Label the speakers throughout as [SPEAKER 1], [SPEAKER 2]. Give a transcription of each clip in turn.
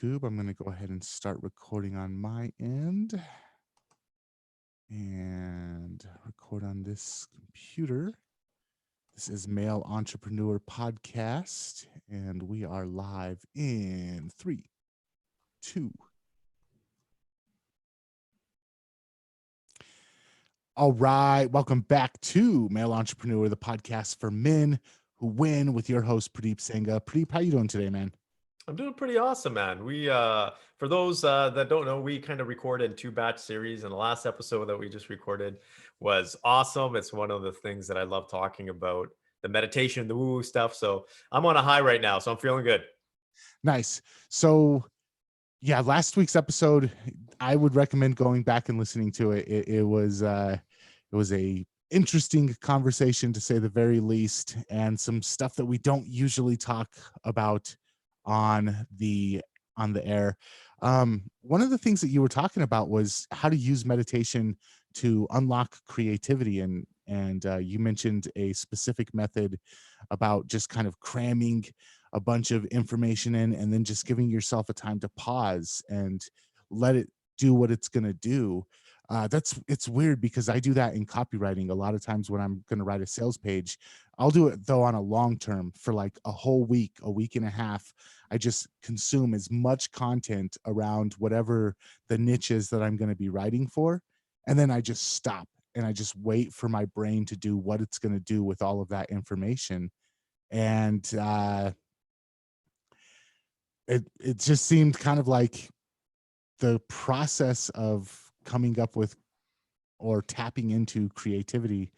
[SPEAKER 1] Goob. I'm going to go ahead and start recording on my end and record on this computer. This is Male Entrepreneur Podcast, and we are live in 3, 2. All right, welcome back to Male Entrepreneur, the podcast for men who win, with your host Purdeep Sangha. Purdeep, how you doing today, man?
[SPEAKER 2] I'm doing pretty awesome, man. For those that don't know, we kind of recorded 2-batch series, and the last episode that we just recorded was awesome. It's one of the things that I love talking about, the meditation, the woo-woo stuff. So I'm on a high right now, so I'm feeling good.
[SPEAKER 1] Nice. So, yeah, last week's episode, I would recommend going back and listening to it. It was a interesting conversation, to say the very least, and some stuff that we don't usually talk about on the air. One of the things that you were talking about was how to use meditation to unlock creativity, and you mentioned a specific method about just kind of cramming a bunch of information in and then just giving yourself a time to pause and let it do what it's going to do. It's weird because I do that in copywriting a lot of times. When I'm going to write a sales page, I'll do it though on a long term, for like a whole week, a week and a half. I just consume as much content around whatever the niche is that I'm going to be writing for, and then I just stop and I just wait for my brain to do what it's going to do with all of that information. And it just seemed kind of like the process of coming up with or tapping into creativity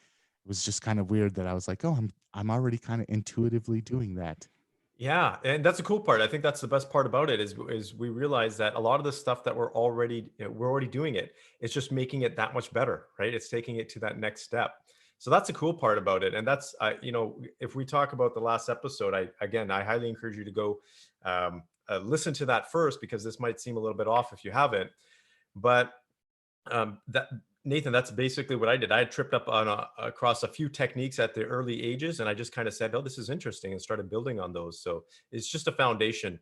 [SPEAKER 1] was just kind of weird, that I was like, oh, I'm already kind of intuitively doing that.
[SPEAKER 2] Yeah, and that's the cool part. I think that's the best part about it is we realize that a lot of the stuff that we're already doing it. It's just making it that much better, right? It's taking it to that next step. So that's the cool part about it. And that's if we talk about the last episode, I highly encourage you to go listen to that first, because this might seem a little bit off if you haven't. But that Nathan, that's basically what I did. I had tripped up across a few techniques at the early ages, and I just kind of said, "Oh, this is interesting," and started building on those. So it's just a foundation.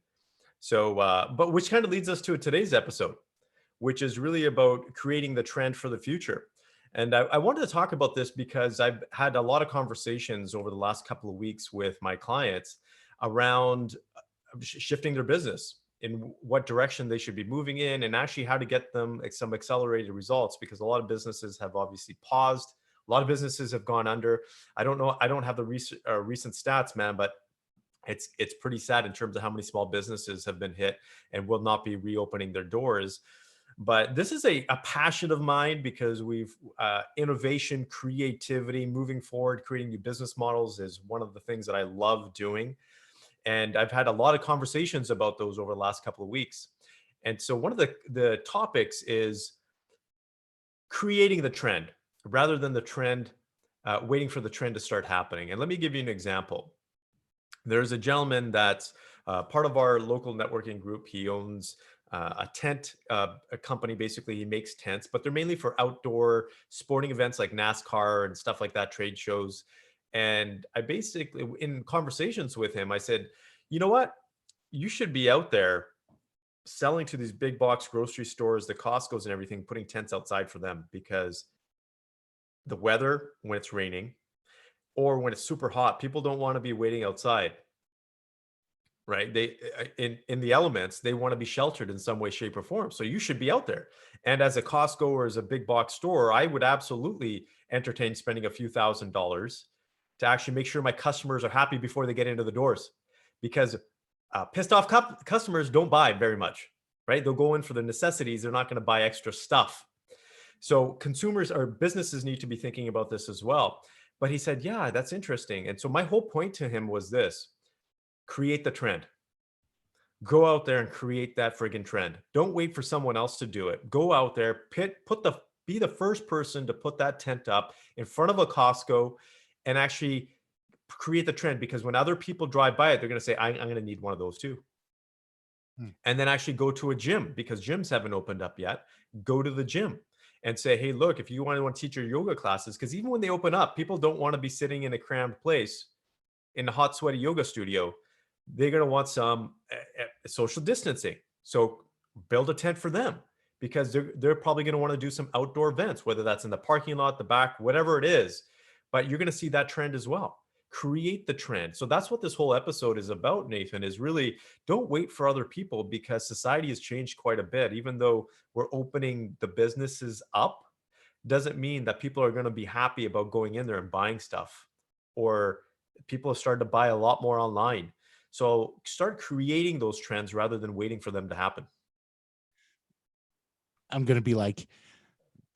[SPEAKER 2] So, but which kind of leads us to today's episode, which is really about creating the trend for the future. And I wanted to talk about this because I've had a lot of conversations over the last couple of weeks with my clients around shifting their business, in what direction they should be moving in, and actually how to get them some accelerated results, because a lot of businesses have obviously paused. A lot of businesses have gone under. I don't know. I don't have the recent stats, man, but it's pretty sad in terms of how many small businesses have been hit and will not be reopening their doors. But this is a passion of mine, because we've innovation, creativity, moving forward, creating new business models is one of the things that I love doing. And I've had a lot of conversations about those over the last couple of weeks. And so one of the topics is creating the trend rather than the trend, waiting for the trend to start happening. And let me give you an example. There's a gentleman that's part of our local networking group. He owns a tent a company. Basically, he makes tents, but they're mainly for outdoor sporting events like NASCAR and stuff like that, trade shows. And I basically, in conversations with him, I said, you know what? You should be out there selling to these big box grocery stores, the Costco's and everything, putting tents outside for them, because the weather, when it's raining or when it's super hot, people don't want to be waiting outside, right? They in the elements, they want to be sheltered in some way, shape, or form. So you should be out there. And as a Costco or as a big box store, I would absolutely entertain spending a few $1,000s to actually make sure my customers are happy before they get into the doors, because pissed off customers don't buy very much, right? They'll go in for the necessities. They're not going to buy extra stuff. So consumers or businesses need to be thinking about this as well. But he said, yeah, that's interesting. And so my whole point to him was this: create the trend. Go out there and create that friggin' trend. Don't wait for someone else to do it. Go out there, be the first person to put that tent up in front of a Costco and actually create the trend. Because when other people drive by it, they're going to say, I'm going to need one of those too.
[SPEAKER 1] Hmm.
[SPEAKER 2] And then actually go to a gym, because gyms haven't opened up yet. Go to the gym and say, hey, look, if you want to teach your yoga classes, because even when they open up, people don't want to be sitting in a crammed place in a hot, sweaty yoga studio. They're going to want some social distancing. So build a tent for them, because they're probably going to want to do some outdoor events, whether that's in the parking lot, the back, whatever it is. But you're going to see that trend as well. Create the trend. So that's what this whole episode is about, Nathan, is really don't wait for other people, because society has changed quite a bit. Even though we're opening the businesses up, doesn't mean that people are going to be happy about going in there and buying stuff, or people have started to buy a lot more online. So start creating those trends rather than waiting for them to happen.
[SPEAKER 1] I'm gonna be like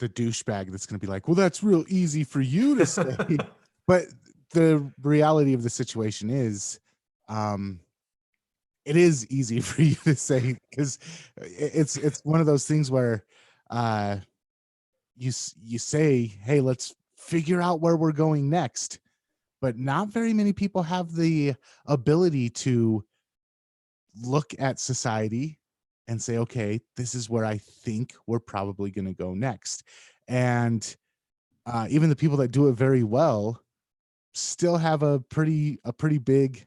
[SPEAKER 1] the douchebag that's gonna be like, well, that's real easy for you to say. But the reality of the situation is, um, it is easy for you to say, because it's one of those things where uh you say, hey, let's figure out where we're going next, but not very many people have the ability to look at society and say, okay, this is where I think we're probably going to go next. And even the people that do it very well still have a pretty big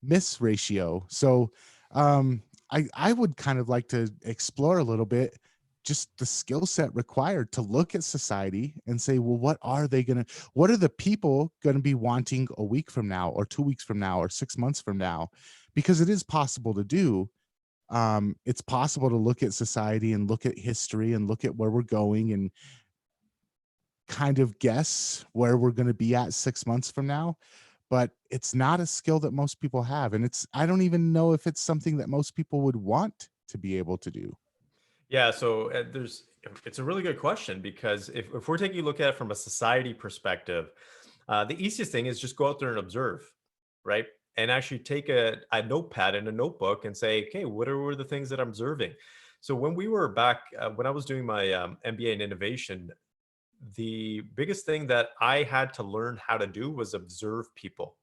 [SPEAKER 1] miss ratio. So I would kind of like to explore a little bit just the skill set required to look at society and say, well, what are the people going to be wanting a week from now, or 2 weeks from now, or 6 months from now? Because it is possible to do. It's possible to look at society and look at history and look at where we're going and kind of guess where we're going to be at 6 months from now. But it's not a skill that most people have. And I don't even know if it's something that most people would want to be able to do.
[SPEAKER 2] Yeah, so it's a really good question, because if we're taking a look at it from a society perspective, the easiest thing is just go out there and observe, right? And actually take a notepad and a notebook and say, okay, were the things that I'm observing? So when we were back, when I was doing my MBA in innovation, the biggest thing that I had to learn how to do was observe people,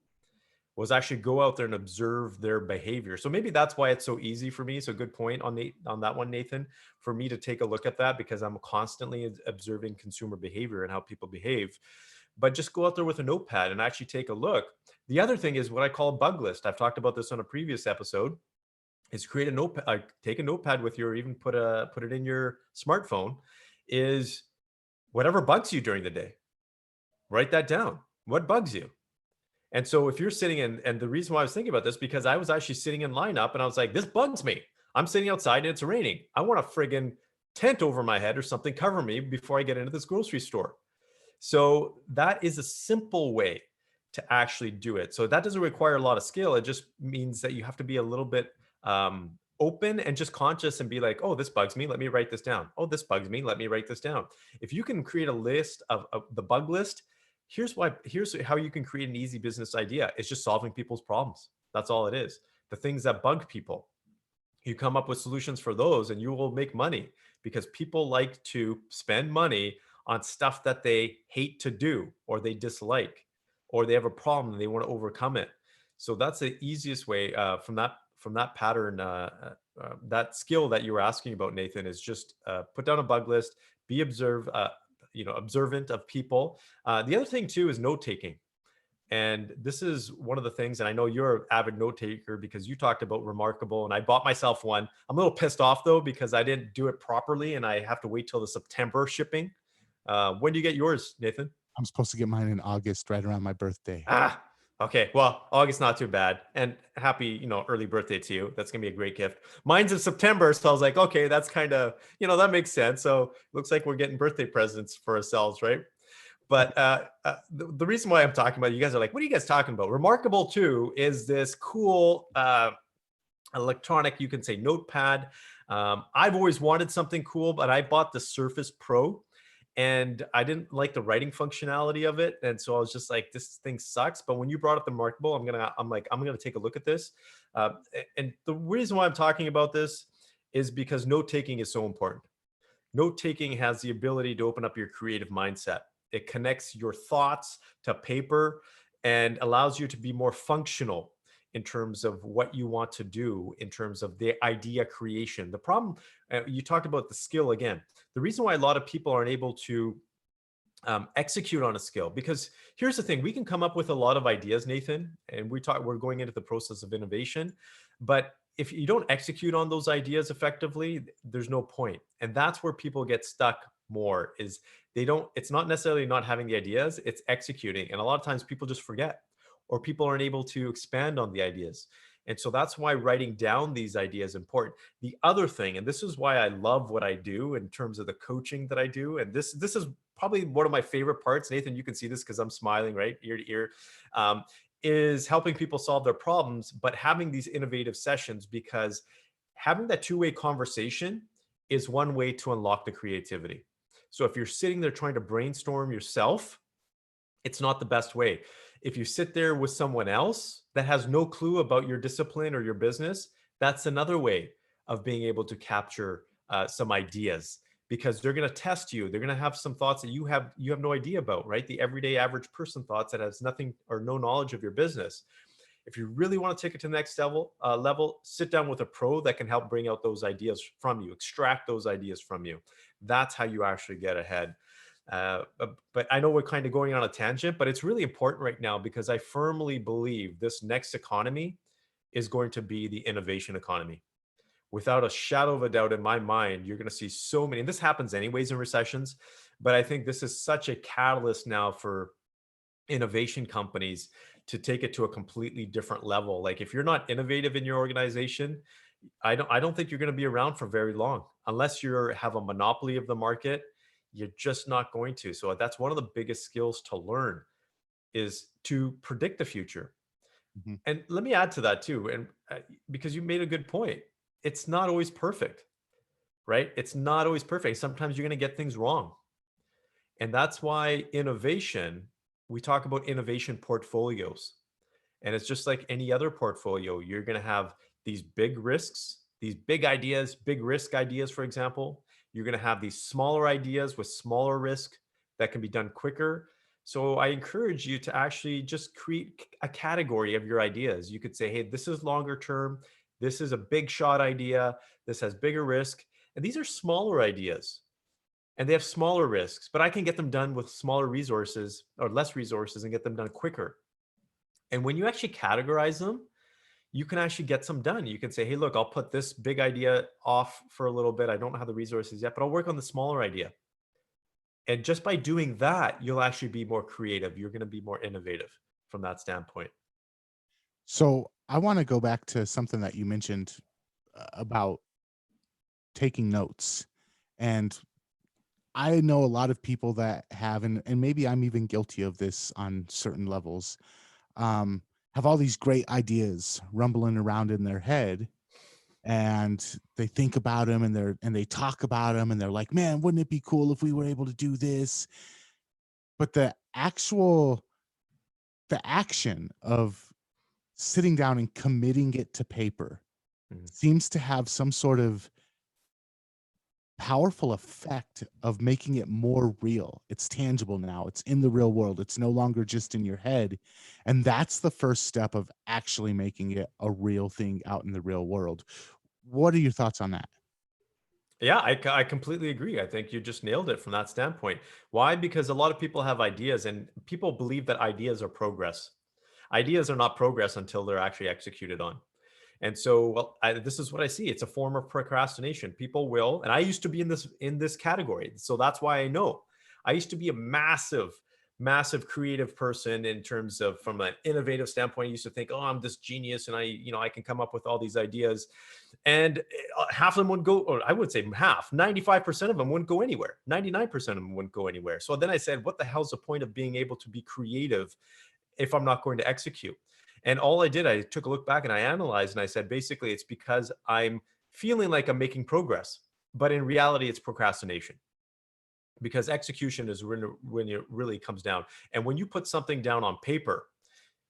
[SPEAKER 2] was actually go out there and observe their behavior. So maybe that's why it's so easy for me. So good point on on that one, Nathan, for me to take a look at that, because I'm constantly observing consumer behavior and how people behave. But just go out there with a notepad and actually take a look. The other thing is what I call a bug list. I've talked about this on a previous episode. Is create a notepad, take a notepad with you, or even put it in your smartphone. Is whatever bugs you during the day, write that down. What bugs you? And so if you're sitting in, and the reason why I was thinking about this, because I was actually sitting in lineup and I was like, this bugs me. I'm sitting outside and it's raining. I want a friggin' tent over my head or something cover me before I get into this grocery store. So that is a simple way to actually do it. So that doesn't require a lot of skill. It just means that you have to be a little bit open and just conscious and be like, oh, this bugs me. Let me write this down. Oh, this bugs me. Let me write this down. If you can create a list of the bug list, here's how you can create an easy business idea. It's just solving people's problems. That's all it is. The things that bug people, you come up with solutions for those and you will make money, because people like to spend money on stuff that they hate to do, or they dislike, or they have a problem and they want to overcome it. So that's the easiest way from that pattern. That skill that you were asking about, Nathan, is just put down a bug list, be observant of people. The other thing too is note taking. And this is one of the things, and I know you're an avid note taker because you talked about Remarkable, and I bought myself one. I'm a little pissed off though, because I didn't do it properly and I have to wait till the September shipping. When do you get yours, Nathan?
[SPEAKER 1] I'm supposed to get mine in August, right around my birthday.
[SPEAKER 2] Ah, okay. Well, August not too bad, and happy, early birthday to you. That's gonna be a great gift. Mine's in September, so I was like, okay, that's kind of, that makes sense. So looks like we're getting birthday presents for ourselves, right? But the reason why I'm talking about it, you guys are like, what are you guys talking about? Remarkable 2 is this cool electronic, you can say, notepad. I've always wanted something cool, but I bought the Surface Pro and I didn't like the writing functionality of it. And so I was just like, this thing sucks. But when you brought up the Remarkable, I'm gonna take a look at this. And the reason why I'm talking about this is because note taking is so important. Note taking has the ability to open up your creative mindset. It connects your thoughts to paper and allows you to be more functional in terms of what you want to do, in terms of the idea creation. The problem, you talked about the skill again. The reason why a lot of people aren't able to execute on a skill, because here's the thing: we can come up with a lot of ideas, Nathan, and we're going into the process of innovation, but if you don't execute on those ideas effectively, there's no point. And that's where people get stuck more is they don't, it's not necessarily not having the ideas, it's executing. And a lot of times people just forget or people aren't able to expand on the ideas. And so that's why writing down these ideas is important. The other thing, and this is why I love what I do in terms of the coaching that I do, and this is probably one of my favorite parts. Nathan, you can see this because I'm smiling right ear to ear. Um, is helping people solve their problems, but having these innovative sessions because having that two-way conversation is one way to unlock the creativity. So if you're sitting there trying to brainstorm yourself, it's not the best way. If you sit there with someone else that has no clue about your discipline or your business, that's another way of being able to capture some ideas because they're going to test you. They're going to have some thoughts that you have no idea about, right? The everyday average person thoughts that has nothing or no knowledge of your business. If you really want to take it to the next level, sit down with a pro that can help bring out those ideas from you, extract those ideas from you. That's how you actually get ahead. But I know we're kind of going on a tangent, but it's really important right now because I firmly believe this next economy is going to be the innovation economy. Without a shadow of a doubt in my mind, you're going to see so many, and this happens anyways in recessions, but I think this is such a catalyst now for innovation companies to take it to a completely different level. Like if you're not innovative in your organization, I don't think you're going to be around for very long unless you have a monopoly of the market. You're just not going to. So that's one of the biggest skills to learn is to predict the future.
[SPEAKER 1] Mhm.
[SPEAKER 2] And let me add to that too, and because you made a good point, it's not always perfect, right? It's not always perfect. Sometimes you're going to get things wrong, and that's why innovation. We talk about innovation portfolios. And it's just like any other portfolio. You're going to have these big risks, these big ideas, big risk ideas, for example. You're going to have these smaller ideas with smaller risk that can be done quicker. So I encourage you to actually just create a category of your ideas. You could say, hey, this is longer term. This is a big shot idea. This has bigger risk. And these are smaller ideas and they have smaller risks, but I can get them done with smaller resources or less resources and get them done quicker. And when you actually categorize them, you can actually get some done. You can say, hey, look, I'll put this big idea off for a little bit. I don't have the resources yet, but I'll work on the smaller idea. And just by doing that, you'll actually be more creative. You're going to be more innovative from that standpoint.
[SPEAKER 1] So I want to go back to something that you mentioned about taking notes. And I know a lot of people that have, and maybe I'm even guilty of this on certain levels, um, have all these great ideas rumbling around in their head, and they think about them and they talk about them and they're like, man, wouldn't it be cool if we were able to do this? But the action of sitting down and committing it to paper
[SPEAKER 2] Mhm.
[SPEAKER 1] seems to have some sort of powerful effect of making it more real. It's tangible now. It's in the real world. It's no longer just in your head. And that's the first step of actually making it a real thing out in the real world. What are your thoughts on that?
[SPEAKER 2] Yeah, I completely agree. I think you just nailed it from that standpoint. Why? Because a lot of people have ideas and people believe that ideas are progress. Ideas are not progress until they're actually executed on. And so, well, this is what I see. It's a form of procrastination. People will, and I used to be in this category, so that's why I know. I used to be a massive creative person in terms of from an innovative standpoint. I used to think, oh, I'm this genius, and I can come up with all these ideas, and half of them would go, or I would say half, 95% of them wouldn't go anywhere. 99% of them wouldn't go anywhere. So then I said, what the hell's the point of being able to be creative if I'm not going to execute? And all I did, I took a look back and I analyzed and I said, basically, it's because I'm feeling like I'm making progress, but in reality, it's procrastination because execution is when it really comes down. And when you put something down on paper,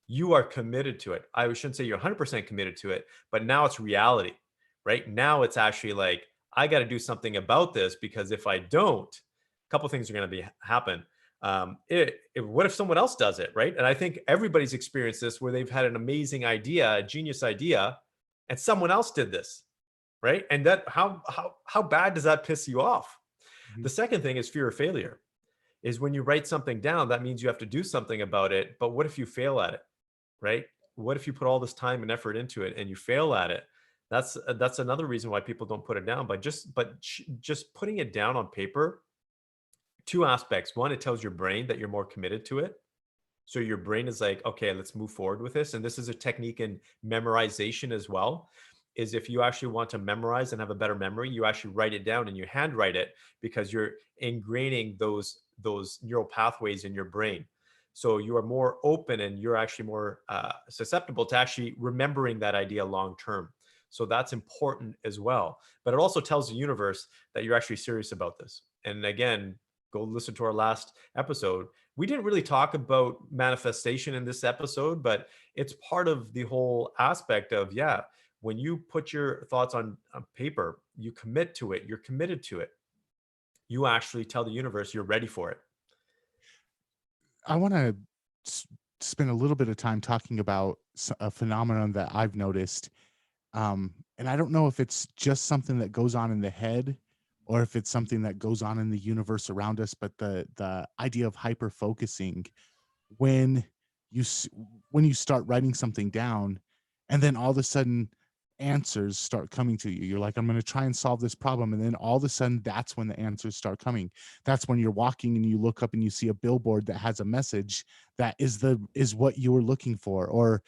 [SPEAKER 2] you are committed to it. I shouldn't say you're 100% committed to it, but now it's reality, right? Now it's actually like, I got to do something about this because if I don't, a couple things are going to be happen. What if someone else does it, right? And I think everybody's experienced this where they've had an amazing idea, a genius idea, and someone else did this, right? And that how bad does that piss you off?
[SPEAKER 1] Mhm.
[SPEAKER 2] The second thing is fear of failure. Is when you write something down, that means you have to do something about it. But what if you fail at it? Right? What if you put all this time and effort into it and you fail at it? That's another reason why people don't put it down. Just putting it down on paper, two aspects. One, it tells your brain that you're more committed to it. So your brain is like, okay, let's move forward with this. And this is a technique in memorization as well. Is if you actually want to memorize and have a better memory, you actually write it down and you handwrite it, because you're ingraining those neural pathways in your brain. So you are more open and you're actually more susceptible to actually remembering that idea long term. So that's important as well. But it also tells the universe that you're actually serious about this. And again, go listen to our last episode. We didn't really talk about manifestation in this episode, but it's part of the whole aspect of, yeah, when you put your thoughts on paper, you commit to it, you're committed to it. You actually tell the universe you're ready for it.
[SPEAKER 1] I want to spend a little bit of time talking about a phenomenon that I've noticed. And I don't know if it's just something that goes on in the head or if it's something that goes on in the universe around us, but the idea of hyper focusing when you when you start writing something down, and then all of a sudden answers start coming to you. You're like, I'm going to try and solve this problem, and then all of a sudden that's when the answers start coming. That's when you're walking and you look up and you see a billboard that has a message that is what you were looking for. Or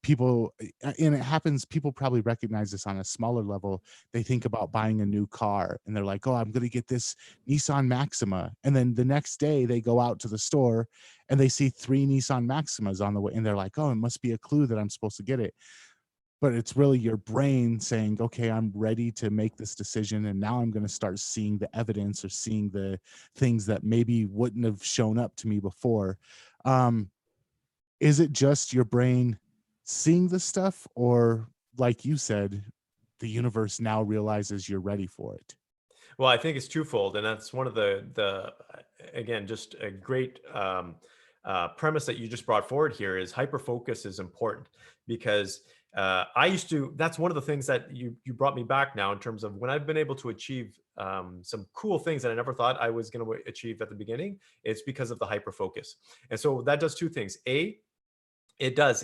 [SPEAKER 1] people, and it happens, people probably recognize this on a smaller level. They think about buying a new car and they're like, oh, I'm going to get this Nissan Maxima, and then the next day they go out to the store and they see 3 Nissan Maximas on the way, and they're like, oh, it must be a clue that I'm supposed to get it. But it's really your brain saying, okay, I'm ready to make this decision, and now I'm going to start seeing the evidence or seeing the things that maybe wouldn't have shown up to me before. um is it just your brain seeing the stuff, or like you said, the universe now realizes you're ready for it?
[SPEAKER 2] Well, I think it's twofold, and that's one of the again, just a great premise that you just brought forward here. Is hyper focus is important, because I used to. That's one of the things that you brought me back now, in terms of when I've been able to achieve some cool things that I never thought I was going to achieve at the beginning. It's because of the hyper focus, and so that does two things. A, it does.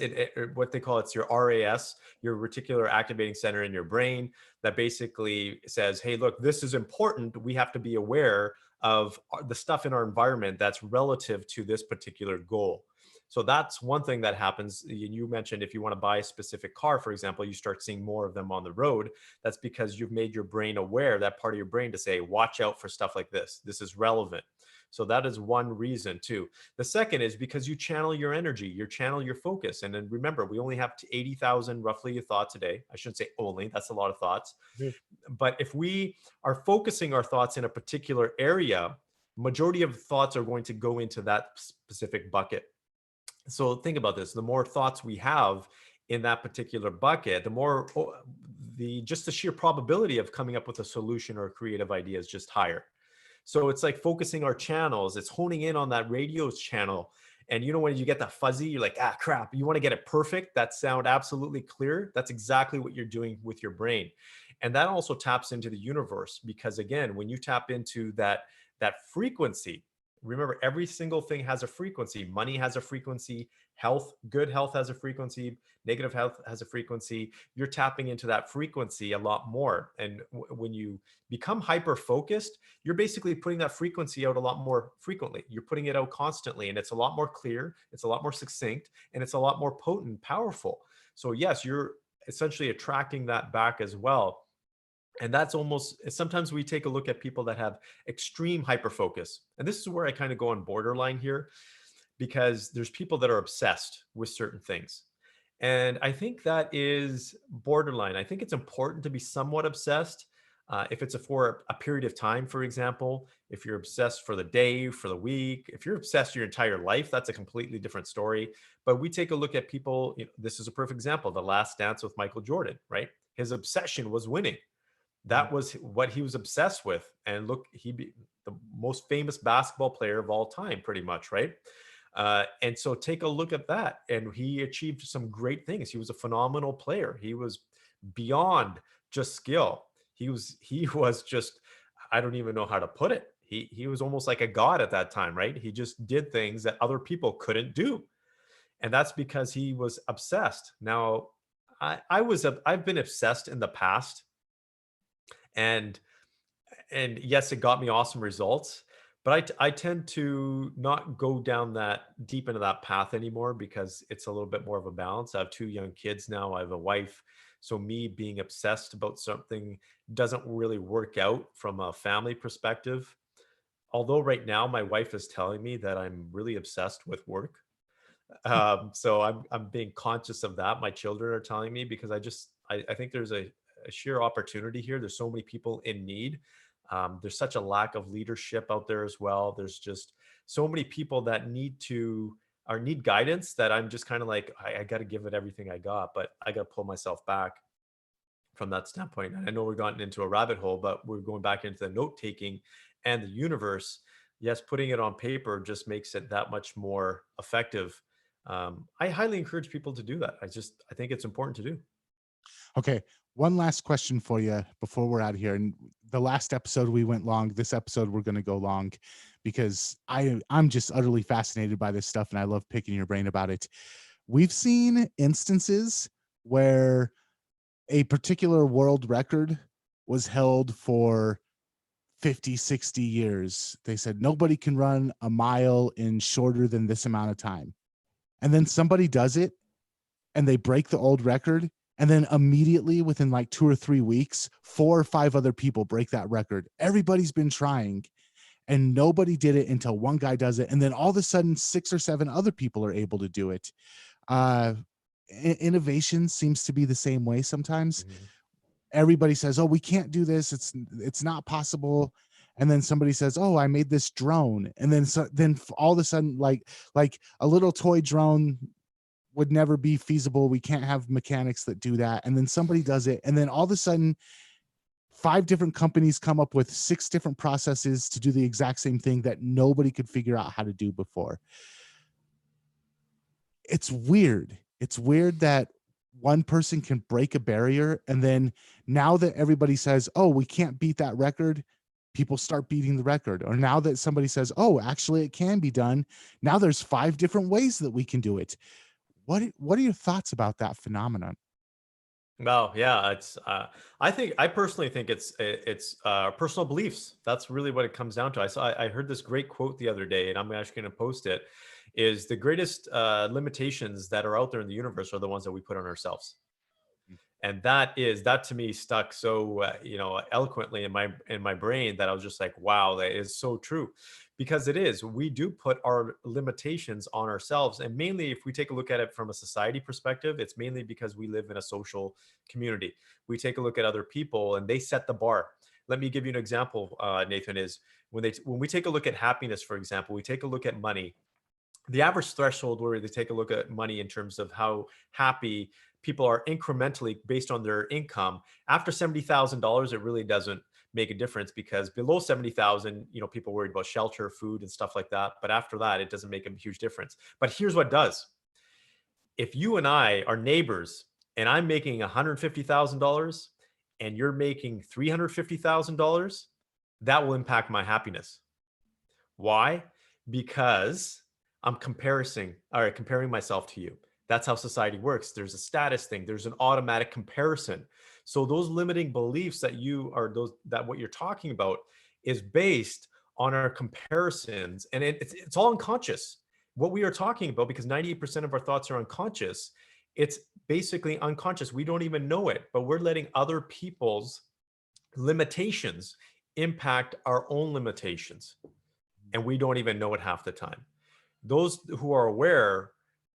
[SPEAKER 2] What they call, it's your RAS, your reticular activating center in your brain, that basically says, "Hey, look, this is important. We have to be aware of the stuff in our environment that's relative to this particular goal." So that's one thing that happens. You mentioned, if you want to buy a specific car, for example, you start seeing more of them on the road. That's because you've made your brain aware, that part of your brain, to say, "Watch out for stuff like this. This is relevant." So that is one reason too. The second is because you channel your energy, you channel your focus. And then remember, we only have 80,000 roughly thoughts a day. I shouldn't say only, that's a lot of thoughts.
[SPEAKER 1] Mhm.
[SPEAKER 2] But if we are focusing our thoughts in a particular area, majority of thoughts are going to go into that specific bucket. So think about this. The more thoughts we have in that particular bucket, the more just the sheer probability of coming up with a solution or a creative idea is just higher. So it's like focusing our channels. It's honing in on that radio's channel. And you know, when you get that fuzzy, you're like, ah, crap. You want to get it perfect, that sound absolutely clear. That's exactly what you're doing with your brain. And that also taps into the universe, because again, when you tap into that frequency, remember, every single thing has a frequency. Money has a frequency. Health, good health has a frequency. Negative health has a frequency. You're tapping into that frequency a lot more. And when you become hyper focused, you're basically putting that frequency out a lot more frequently. You're putting it out constantly, and it's a lot more clear, it's a lot more succinct, and it's a lot more potent, powerful. So yes, you're essentially attracting that back as well. And that's almost, sometimes we take a look at people that have extreme hyper focus. And this is where I kind of go on borderline here, because there's people that are obsessed with certain things. And I think that is borderline. I think it's important to be somewhat obsessed. If it's for a period of time, for example, if you're obsessed for the day, for the week, if you're obsessed your entire life, that's a completely different story. But we take a look at people, this is a perfect example, the last dance with Michael Jordan, right? His obsession was winning.
[SPEAKER 1] Mhm.
[SPEAKER 2] That was what he was obsessed with. And look, he be the most famous basketball player of all time, pretty much, right? And so take a look at that. And he achieved some great things. He was a phenomenal player. He was beyond just skill. He was just, I don't even know how to put it. He was almost like a god at that time, right? He just did things that other people couldn't do. And that's because he was obsessed. Now, I've been obsessed in the past, and yes, it got me awesome results, but I tend to not go down that deep into that path anymore because it's a little bit more of a balance. I have 2 young kids now, I have a wife, so me being obsessed about something doesn't really work out from a family perspective. Although right now my wife is telling me that I'm really obsessed with work. So I'm being conscious of that. My children are telling me because I think there's a sheer opportunity here. There's so many people in need. There's such a lack of leadership out there as well. There's just so many people that need guidance that I'm just kind of like, I got to give it everything I got, but I got to pull myself back from that standpoint. And I know we're gotten into a rabbit hole, but we're going back into the note taking and the universe. Yes, putting it on paper just makes it that much more effective. I highly encourage people to do that. I think it's important to do.
[SPEAKER 1] Okay, one last question for you before we're out of here. And the last episode we went long. This episode we're going to go long because I'm just utterly fascinated by this stuff, and I love picking your brain about it. We've seen instances where a particular world record was held for 50, 60 years. They said nobody can run a mile in shorter than this amount of time. And then somebody does it and they break the old record. And then immediately within like 2 or 3 weeks, 4 or 5 other people break that record. Everybody's been trying and nobody did it until one guy does it. And then all of a sudden, 6 or 7 other people are able to do it. Uh, Innovation seems to be the same way sometimes.
[SPEAKER 2] Mhm.
[SPEAKER 1] Everybody says, "Oh, we can't do this. It's not possible." And then somebody says, "Oh, I made this drone." And then all of a sudden, like a little toy drone would never be feasible. We can't have mechanics that do that. And then somebody does it, and then all of a sudden 5 different companies come up with 6 different processes to do the exact same thing that nobody could figure out how to do before. It's weird. It's weird that one person can break a barrier, and then now that everybody says, "Oh, we can't beat that record," people start beating the record. Or now that somebody says, "Oh, actually it can be done," now there's 5 different ways that we can do it. What are your thoughts about that phenomenon?
[SPEAKER 2] Well, yeah, I personally think it's personal beliefs. That's really what it comes down to. I heard this great quote the other day, and I'm actually going to post it. Is the greatest limitations that are out there in the universe are the ones that we put on ourselves. And that to me stuck so eloquently in my brain that I was just like, wow, that is so true, because it is. We do put our limitations on ourselves, and mainly if we take a look at it from a society perspective, it's mainly because we live in a social community. We take a look at other people and they set the bar. Let me give you an example, Nathan. Is when we take a look at happiness, for example, we take a look at money. The average threshold where they take a look at money in terms of how happy people are incrementally based on their income. After $70,000, it really doesn't make a difference, because below 70,000, people worried about shelter, food, and stuff like that. But after that, it doesn't make a huge difference. But here's what does. If you and I are neighbors and I'm making $150,000 and you're making $350,000, that will impact my happiness. Why? Because I'm comparing myself to you. That's how society works. There's a status thing. There's an automatic comparison. So those limiting beliefs that what you're talking about is based on our comparisons, and it's all unconscious. What we are talking about, because 98% of our thoughts are unconscious, it's basically unconscious. We don't even know it, but we're letting other people's limitations impact our own limitations, and we don't even know it half the time. Those who are aware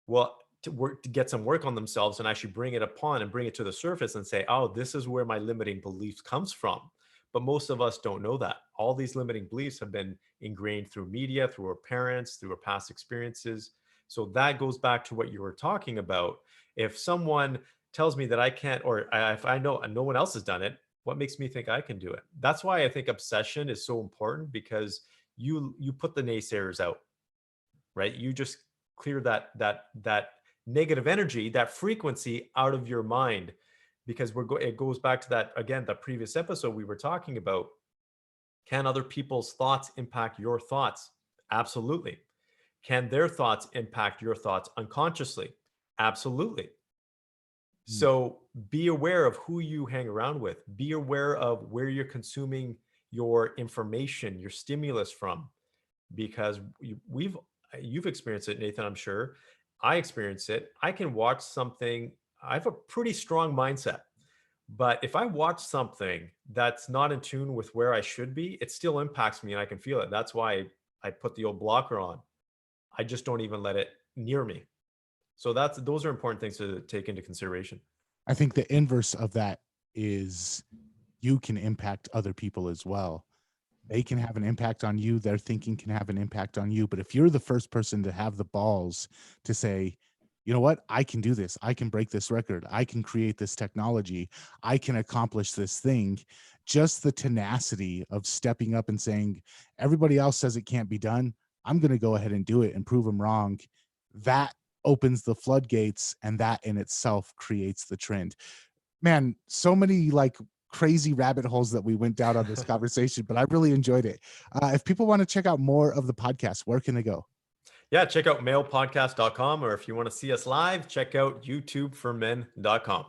[SPEAKER 2] will to get some work on themselves and actually bring it upon and bring it to the surface and say, oh, this is where my limiting beliefs comes from. But most of us don't know that. All these limiting beliefs have been ingrained through media, through our parents, through our past experiences. So that goes back to what you were talking about. If someone tells me that I can't, or if I know no one else has done it, what makes me think I can do it? That's why I think obsession is so important, because you put the naysayers out, right? You just clear that negative energy, that frequency out of your mind, because it goes back to that again, the previous episode we were talking about. Can other people's thoughts impact your thoughts? Absolutely. Can their thoughts impact your thoughts unconsciously? Absolutely.
[SPEAKER 1] Mm.
[SPEAKER 2] So be aware of who you hang around with. Be aware of where you're consuming your information, your stimulus from, because you've experienced it, Nathan. I'm sure I experience it. I can watch something. I have a pretty strong mindset, but if I watch something that's not in tune with where I should be, it still impacts me, and I can feel it. That's why I put the old blocker on. I just don't even let it near me. So those are important things to take into consideration.
[SPEAKER 1] I think the inverse of that is you can impact other people as well. They can have an impact on you, their thinking can have an impact on you, but if you're the first person to have the balls to say, "You know what? I can do this. I can break this record. I can create this technology. I can accomplish this thing." Just the tenacity of stepping up and saying, "Everybody else says it can't be done. I'm gonna go ahead and do it and prove them wrong." That opens the floodgates, and that in itself creates the trend. Man, so many like crazy rabbit holes that we went down on this conversation, but I really enjoyed it. If people want to check out more of the podcast, where can they go?
[SPEAKER 2] Yeah, check out mailpodcast.com, or if you want to see us live, check out youtubeformen.com.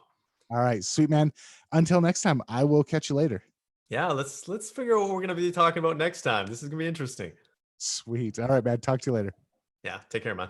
[SPEAKER 1] All right, sweet man. Until next time, I will catch you later.
[SPEAKER 2] Yeah, let's figure out what we're going to be talking about next time. This is going to be interesting.
[SPEAKER 1] Sweet. All right, man. Talk to you later.
[SPEAKER 2] Yeah, take care, man.